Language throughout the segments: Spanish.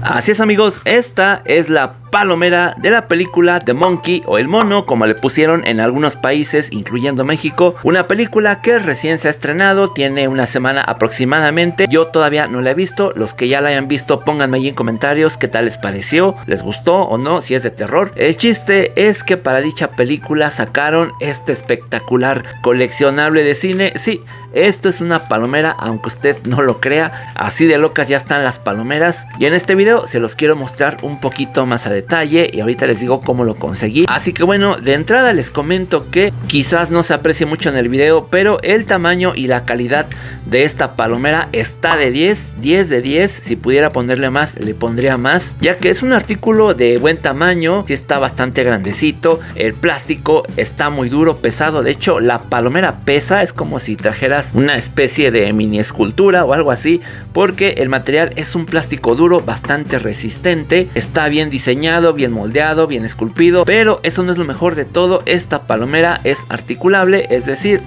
Así es, amigos, esta es la palomera de la película The Monkey o El Mono, como le pusieron en algunos países, incluyendo México. Una película que recién se ha estrenado, tiene una semana aproximadamente. Yo todavía no la he visto. Los que ya la hayan visto, pónganme ahí en comentarios qué tal les pareció, les gustó o no, si es de terror. El chiste es que para dicha película sacaron este espectacular coleccionable de cine. Sí, esto es una palomera, aunque usted no lo crea, así de locas ya están las palomeras. Y en este video se los quiero mostrar un poquito más a detalle y ahorita les digo cómo lo conseguí. Así que bueno, de entrada les comento que quizás no se aprecie mucho en el video, pero el tamaño y la calidad de esta palomera está de 10 de 10. Si pudiera ponerle más, le pondría más, ya que es un artículo de buen tamaño. Sí está bastante grandecito, el plástico está muy duro, pesado. De hecho, la palomera pesa, es como si trajeras una especie de mini escultura o algo así, porque el material es un plástico duro, bastante resistente, está bien diseñado, bien moldeado, bien esculpido. Pero eso no es lo mejor de todo, esta palomera es articulable, es decir,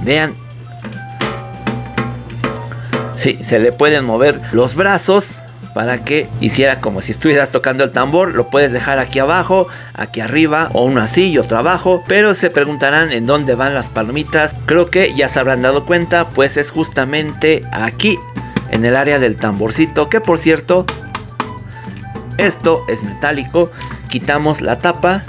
vean, sí, se le pueden mover los brazos para que hiciera como si estuvieras tocando el tambor. Lo puedes dejar aquí abajo, aquí arriba, o uno así y otro abajo. Pero se preguntarán en dónde van las palomitas. Creo que ya se habrán dado cuenta, pues es justamente aquí, en el área del tamborcito, que por cierto, esto es metálico. Quitamos la tapa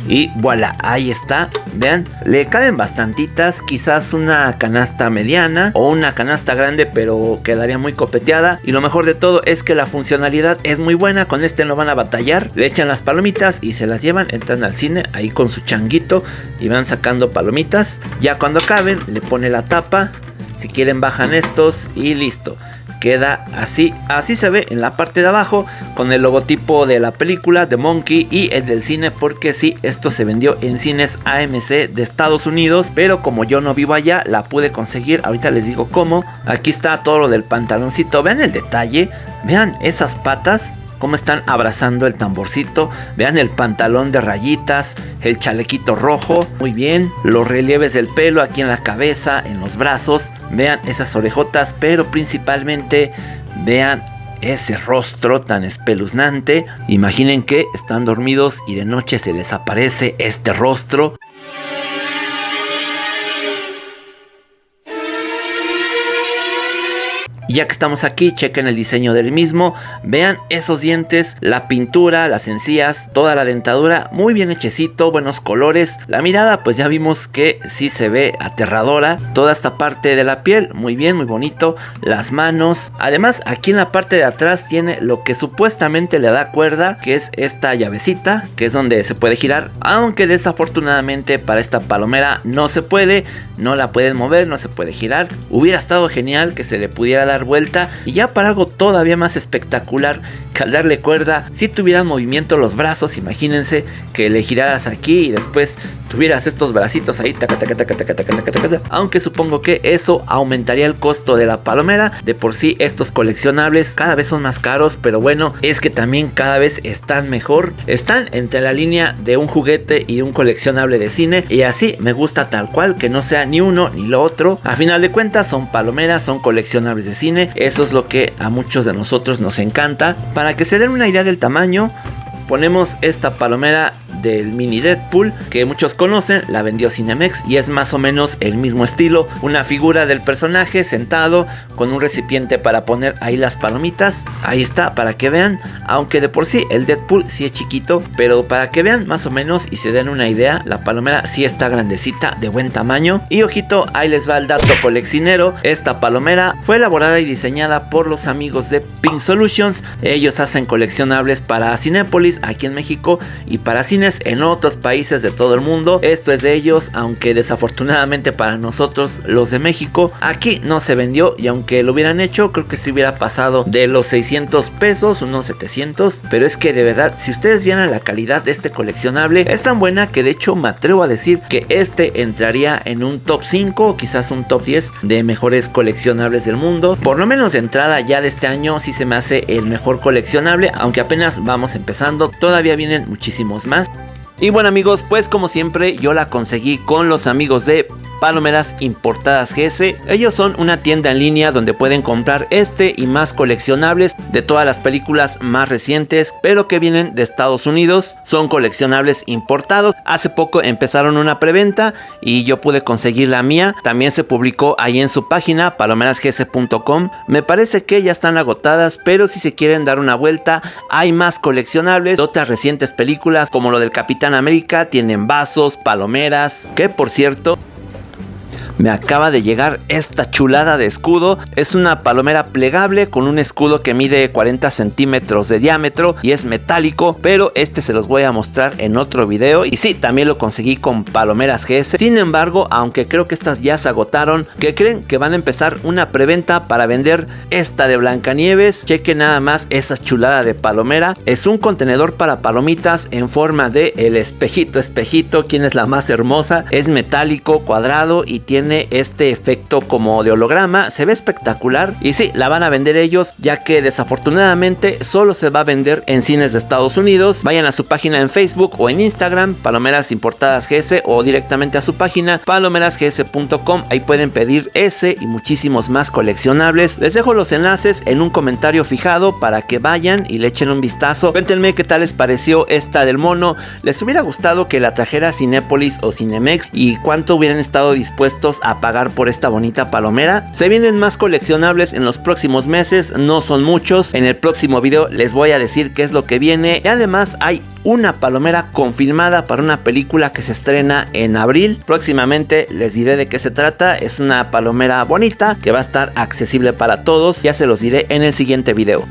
y voilà, ahí está. Vean, le caben bastantitas, quizás una canasta mediana o una canasta grande, pero quedaría muy copeteada. Y lo mejor de todo es que la funcionalidad es muy buena. Con este no van a batallar, le echan las palomitas y se las llevan, entran al cine ahí con su changuito y van sacando palomitas. Ya cuando acaben le pone la tapa, si quieren bajan estos y listo. Queda así, así se ve en la parte de abajo, con el logotipo de la película The Monkey y el del cine, porque sí, esto se vendió en cines AMC de Estados Unidos, pero como yo no vivo allá, la pude conseguir. Ahorita les digo cómo. Aquí está todo lo del pantaloncito, vean el detalle, vean esas patas, cómo están abrazando el tamborcito. Vean el pantalón de rayitas, el chalequito rojo, muy bien. Los relieves del pelo aquí en la cabeza, en los brazos. Vean esas orejotas, pero principalmente vean ese rostro tan espeluznante. Imaginen que están dormidos y de noche se les aparece este rostro. Y ya que estamos aquí, chequen el diseño del mismo. Vean esos dientes, la pintura, las encías, toda la dentadura, muy bien hechecito, buenos colores. La mirada, pues ya vimos que sí se ve aterradora. Toda esta parte de la piel, muy bien, muy bonito. Las manos. Además, aquí en la parte de atrás tiene lo que supuestamente le da cuerda, que es esta llavecita, que es donde se puede girar. Aunque desafortunadamente para esta palomera no se puede, no la pueden mover, no se puede girar. Hubiera estado genial que se le pudiera dar vuelta, y ya para algo todavía más espectacular que al darle cuerda, si tuvieran movimiento los brazos, imagínense que le giraras aquí y después tuvieras estos bracitos ahí, taca, taca, taca, taca, taca, taca, taca. Aunque supongo que eso aumentaría el costo de la palomera. De por sí estos coleccionables cada vez son más caros, pero bueno, es que también cada vez están mejor. Están entre la línea de un juguete y un coleccionable de cine, y así me gusta tal cual, que no sea ni uno ni lo otro. A final de cuentas son palomeras, son coleccionables de cine. Eso es lo que a muchos de nosotros nos encanta. Para que se den una idea del tamaño, ponemos esta palomera del mini Deadpool, que muchos conocen, la vendió Cinemex, y es más o menos el mismo estilo. Una figura del personaje sentado con un recipiente para poner ahí las palomitas. Ahí está, para que vean, aunque de por sí el Deadpool sí es chiquito, pero para que vean más o menos y se den una idea, la palomera sí está grandecita, de buen tamaño. Y ojito, ahí les va el dato coleccionero. Esta palomera fue elaborada y diseñada por los amigos de Pink Solutions. Ellos hacen coleccionables para Cinépolis aquí en México y para cines en otros países de todo el mundo. Esto es de ellos, aunque desafortunadamente para nosotros los de México aquí no se vendió, y aunque lo hubieran hecho, creo que si hubiera pasado de los 600 pesos, unos 700. Pero es que de verdad, si ustedes vieran la calidad de este coleccionable, es tan buena que de hecho me atrevo a decir que este entraría en un top 5 o quizás un top 10 de mejores coleccionables del mundo. Por lo menos de entrada ya de este año sí se me hace el mejor coleccionable, aunque apenas vamos empezando, todavía vienen muchísimos más. Y bueno, amigos, pues como siempre yo la conseguí con los amigos de Palomeras Importadas GS. Ellos son una tienda en línea donde pueden comprar este y más coleccionables de todas las películas más recientes, pero que vienen de Estados Unidos. Son coleccionables importados. Hace poco empezaron una preventa y yo pude conseguir la mía. También se publicó ahí en su página palomerasgs.com. Me parece que ya están agotadas, pero si se quieren dar una vuelta, hay más coleccionables de otras recientes películas como lo del Capitán América. Tienen vasos, palomeras, que por cierto, me acaba de llegar esta chulada de escudo. Es una palomera plegable con un escudo que mide 40 centímetros de diámetro y es metálico, pero este se los voy a mostrar en otro video. Y sí, también lo conseguí con Palomeras GS. Sin embargo, aunque creo que estas ya se agotaron, ¿qué creen? Que van a empezar una preventa para vender esta de Blancanieves. Chequen nada más esa chulada de palomera. Es un contenedor para palomitas en forma de el espejito, ¿quién es la más hermosa? Es metálico, cuadrado y tiene este efecto como de holograma. Se ve espectacular y sí, la van a vender ellos, ya que desafortunadamente solo se va a vender en cines de Estados Unidos. Vayan a su página en Facebook o en Instagram, Palomeras Importadas GS, o directamente a su página palomerasgs.com. Ahí pueden pedir ese y muchísimos más coleccionables. Les dejo los enlaces en un comentario fijado para que vayan y le echen un vistazo. Cuéntenme qué tal les pareció esta del mono. ¿Les hubiera gustado que la trajera Cinépolis o Cinemex? ¿Y cuánto hubieran estado dispuestos a pagar por esta bonita palomera? Se vienen más coleccionables en los próximos meses, no son muchos. En el próximo video les voy a decir qué es lo que viene. Y además hay una palomera confirmada para una película que se estrena en abril. Próximamente les diré de qué se trata. Es una palomera bonita que va a estar accesible para todos. Ya se los diré en el siguiente video.